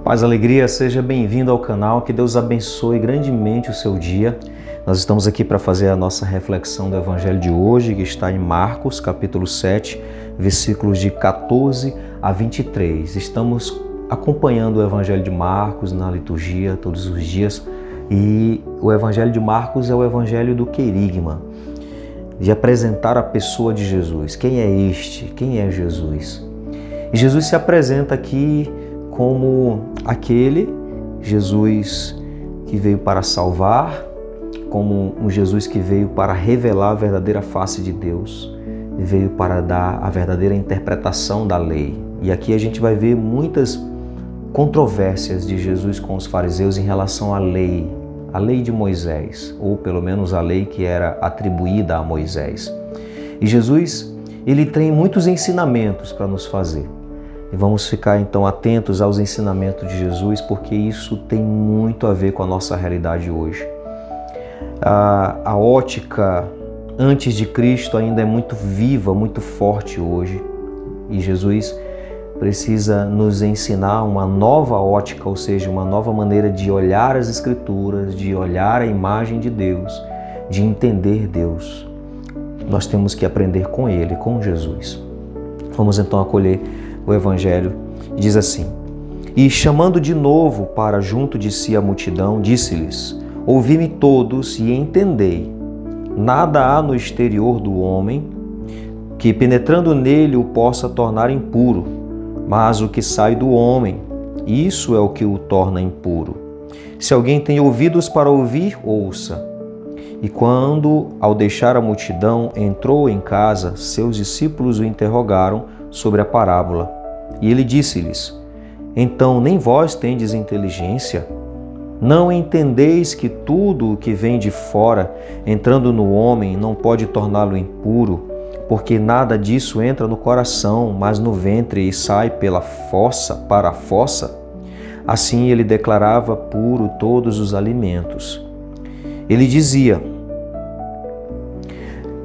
Paz, alegria, seja bem-vindo ao canal, que Deus abençoe grandemente o seu dia. Nós estamos aqui para fazer a nossa reflexão do Evangelho de hoje, que está em Marcos, capítulo 7, versículos de 14 a 23. Estamos acompanhando o Evangelho de Marcos na liturgia todos os dias e o Evangelho de Marcos é o Evangelho do querigma, de apresentar a pessoa de Jesus. Quem é este? Quem é Jesus? E Jesus se apresenta aqui como aquele Jesus que veio para salvar, como um Jesus que veio para revelar a verdadeira face de Deus, veio para dar a verdadeira interpretação da lei. E aqui a gente vai ver muitas controvérsias de Jesus com os fariseus em relação à lei de Moisés, ou pelo menos a lei que era atribuída a Moisés. E Jesus, ele tem muitos ensinamentos para nos fazer. E vamos ficar então atentos aos ensinamentos de Jesus, porque isso tem muito a ver com a nossa realidade hoje. A ótica antes de Cristo ainda é muito viva, muito forte hoje. E Jesus precisa nos ensinar uma nova ótica, ou seja, uma nova maneira de olhar as Escrituras, de olhar a imagem de Deus, de entender Deus. Nós temos que aprender com Ele, com Jesus. Vamos então acolher o Evangelho. Diz assim: E chamando de novo para junto de si a multidão, disse-lhes: Ouvi-me todos e entendei. Nada há no exterior do homem que, penetrando nele, o possa tornar impuro, mas o que sai do homem, isso é o que o torna impuro. Se alguém tem ouvidos para ouvir, ouça. E quando, ao deixar a multidão, entrou em casa, seus discípulos o interrogaram sobre a parábola. E ele disse-lhes: Então nem vós tendes inteligência? Não entendeis que tudo o que vem de fora, entrando no homem, não pode torná-lo impuro, porque nada disso entra no coração, mas no ventre e sai pela fossa, para a fossa? Assim ele declarava puro todos os alimentos. Ele dizia: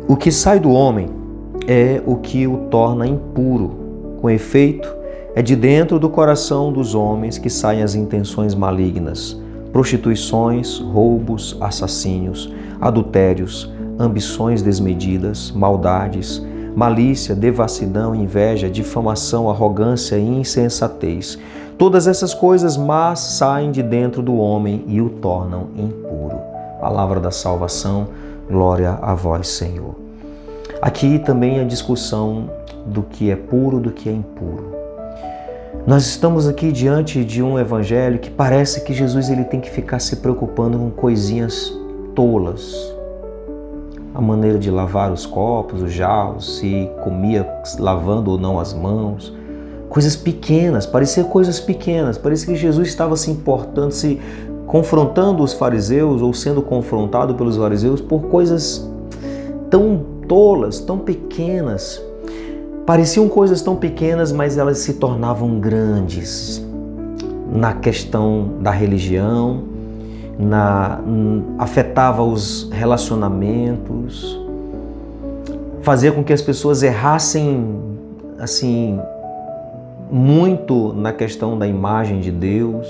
O que sai do homem é o que o torna impuro. Com efeito, é de dentro do coração dos homens que saem as intenções malignas, prostituições, roubos, assassínios, adultérios, ambições desmedidas, maldades, malícia, devassidão, inveja, difamação, arrogância e insensatez. Todas essas coisas más saem de dentro do homem e o tornam impuro. Palavra da salvação, glória a vós, Senhor. Aqui também a discussão do que é puro, do que é impuro. Nós estamos aqui diante de um evangelho que parece que Jesus ele tem que ficar se preocupando com coisinhas tolas. A maneira de lavar os copos, os jarros, se comia lavando ou não as mãos. Coisas pequenas, parecia coisas pequenas. Parecia que Jesus estava se importando, se confrontando os fariseus ou sendo confrontado pelos fariseus por coisas tão tolas, tão pequenas. Pareciam coisas tão pequenas, mas elas se tornavam grandes na questão da religião, afetava os relacionamentos, fazia com que as pessoas errassem assim muito na questão da imagem de Deus.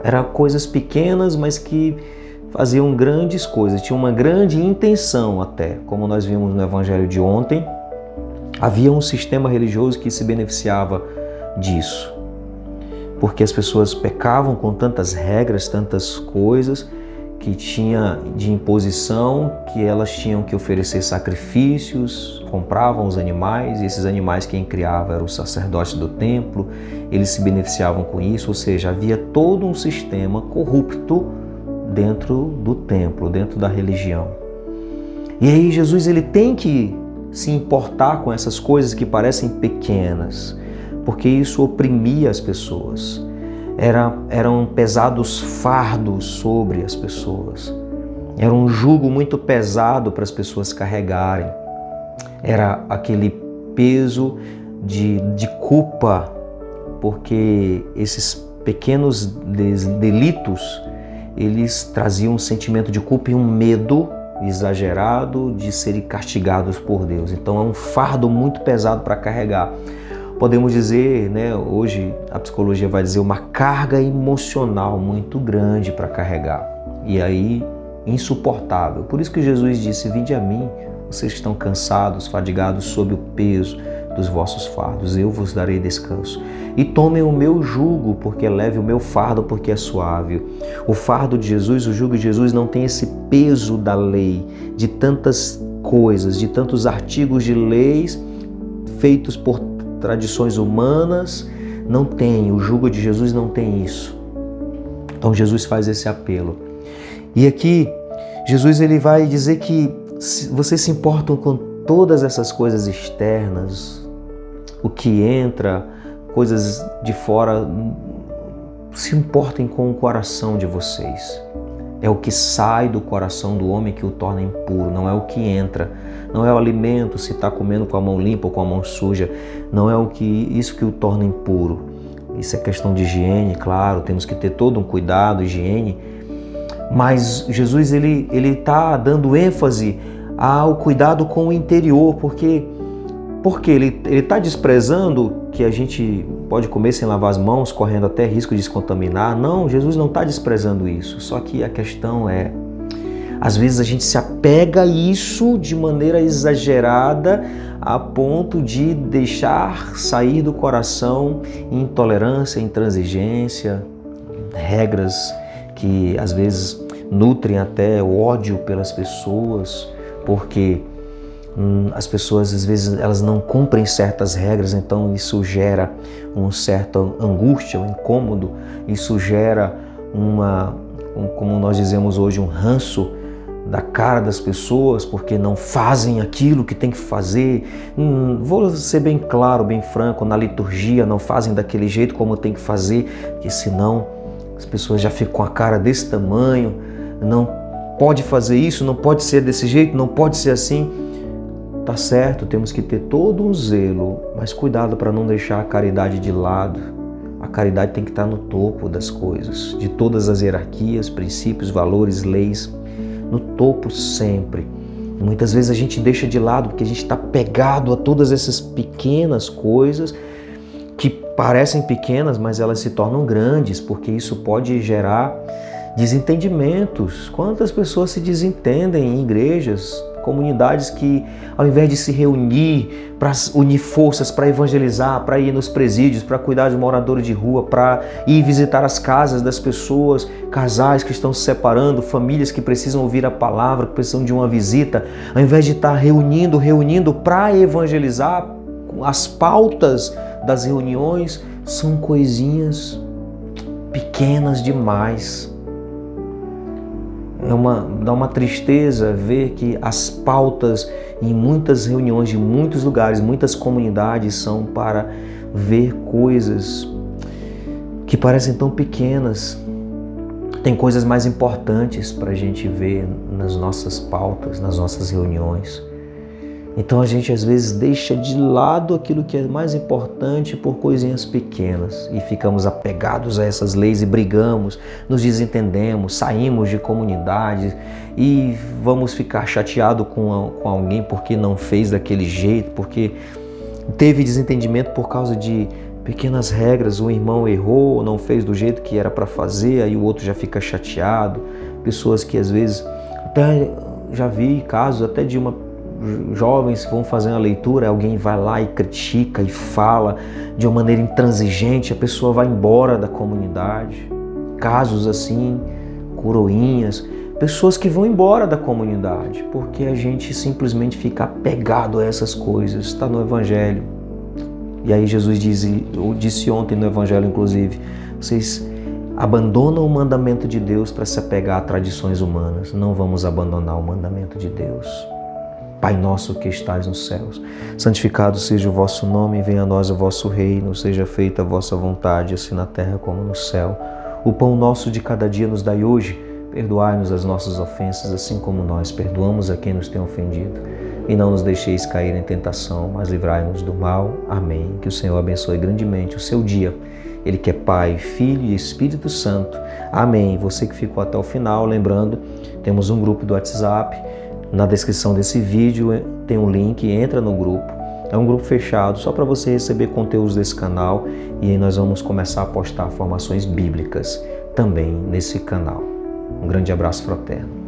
Eram coisas pequenas, mas que faziam grandes coisas, tinham uma grande intenção até, como nós vimos no Evangelho de ontem. Havia um sistema religioso que se beneficiava disso, porque as pessoas pecavam com tantas regras, tantas coisas que tinha de imposição, que elas tinham que oferecer sacrifícios, compravam os animais, e esses animais quem criava eram os sacerdotes do templo, eles se beneficiavam com isso, ou seja, havia todo um sistema corrupto dentro do templo, dentro da religião. E aí Jesus ele tem que se importar com essas coisas que parecem pequenas, porque isso oprimia as pessoas. Eram pesados fardos sobre as pessoas. Era um jugo muito pesado para as pessoas carregarem. Era aquele peso de culpa, porque esses pequenos delitos, eles traziam um sentimento de culpa e um medo exagerado de serem castigados por Deus. Então é um fardo muito pesado para carregar. podemos dizer, né, hoje a psicologia vai dizer, uma carga emocional muito grande para carregar. E aí, insuportável. Por isso que Jesus disse, vinde a mim, vocês que estão cansados, fadigados sob o peso dos vossos fardos, eu vos darei descanso. E tomem o meu jugo, porque é leve, o meu fardo, porque é suave. O fardo de Jesus, o jugo de Jesus não tem esse peso da lei, de tantas coisas, de tantos artigos de leis feitos por tradições humanas. Não tem, o jugo de Jesus não tem isso. Então Jesus faz esse apelo. E aqui, Jesus ele vai dizer que vocês se importam com todas essas coisas externas, o que entra, coisas de fora, se importem com o coração de vocês. É o que sai do coração do homem que o torna impuro, não é o que entra. Não é o alimento, se está comendo com a mão limpa ou com a mão suja, não é isso que o torna impuro. Isso é questão de higiene, claro, temos que ter todo um cuidado, higiene. Mas Jesus ele está dando ênfase ao cuidado com o interior, porque ele está desprezando que a gente pode comer sem lavar as mãos, correndo até risco de se contaminar. Não, Jesus não está desprezando isso. Só que a questão é, às vezes a gente se apega a isso de maneira exagerada a ponto de deixar sair do coração intolerância, intransigência, regras que às vezes nutrem até o ódio pelas pessoas, porque as pessoas às vezes elas não cumprem certas regras, então isso gera uma certa angústia, um incômodo, isso gera como nós dizemos hoje, um ranço da cara das pessoas, porque não fazem aquilo que tem que fazer. Vou ser bem claro, bem franco, na liturgia não fazem daquele jeito como tem que fazer, porque senão as pessoas já ficam com a cara desse tamanho, não pode fazer isso, não pode ser desse jeito, não pode ser assim. Tá certo, temos que ter todo um zelo, mas cuidado para não deixar a caridade de lado. A caridade tem que estar no topo das coisas, de todas as hierarquias, princípios, valores, leis, no topo sempre. Muitas vezes a gente deixa de lado porque a gente está pegado a todas essas pequenas coisas que parecem pequenas, mas elas se tornam grandes, porque isso pode gerar desentendimentos. Quantas pessoas se desentendem em igrejas, comunidades que, ao invés de se reunir para unir forças, para evangelizar, para ir nos presídios, para cuidar de moradores de rua, para ir visitar as casas das pessoas, casais que estão se separando, famílias que precisam ouvir a palavra, que precisam de uma visita, ao invés de estar reunindo para evangelizar, as pautas das reuniões são coisinhas pequenas demais. Dá uma tristeza ver que as pautas em muitas reuniões de muitos lugares, muitas comunidades são para ver coisas que parecem tão pequenas. Tem coisas mais importantes para a gente ver nas nossas pautas, nas nossas reuniões. Então a gente às vezes deixa de lado aquilo que é mais importante por coisinhas pequenas e ficamos apegados a essas leis e brigamos, nos desentendemos, saímos de comunidades e vamos ficar chateados com alguém porque não fez daquele jeito, porque teve desentendimento por causa de pequenas regras, um irmão errou, não fez do jeito que era para fazer, aí o outro já fica chateado. Pessoas que às vezes, até já vi casos até de jovens que vão fazer uma leitura, alguém vai lá e critica e fala de uma maneira intransigente, a pessoa vai embora da comunidade. Casos assim, coroinhas, pessoas que vão embora da comunidade porque a gente simplesmente fica apegado a essas coisas. Está no Evangelho. E aí Jesus disse ontem no Evangelho, inclusive, vocês abandonam o mandamento de Deus para se apegar a tradições humanas. Não vamos abandonar o mandamento de Deus. Pai nosso que estais nos céus, santificado seja o vosso nome, venha a nós o vosso reino, seja feita a vossa vontade, assim na terra como no céu. O pão nosso de cada dia nos dai hoje, perdoai-nos as nossas ofensas, assim como nós perdoamos a quem nos tem ofendido. E não nos deixeis cair em tentação, mas livrai-nos do mal. Amém. Que o Senhor abençoe grandemente o seu dia. Ele que é Pai, Filho e Espírito Santo. Amém. Você que ficou até o final, lembrando, temos um grupo do WhatsApp. Na descrição desse vídeo tem um link, entra no grupo. É um grupo fechado só para você receber conteúdos desse canal, e aí nós vamos começar a postar formações bíblicas também nesse canal. Um grande abraço fraterno.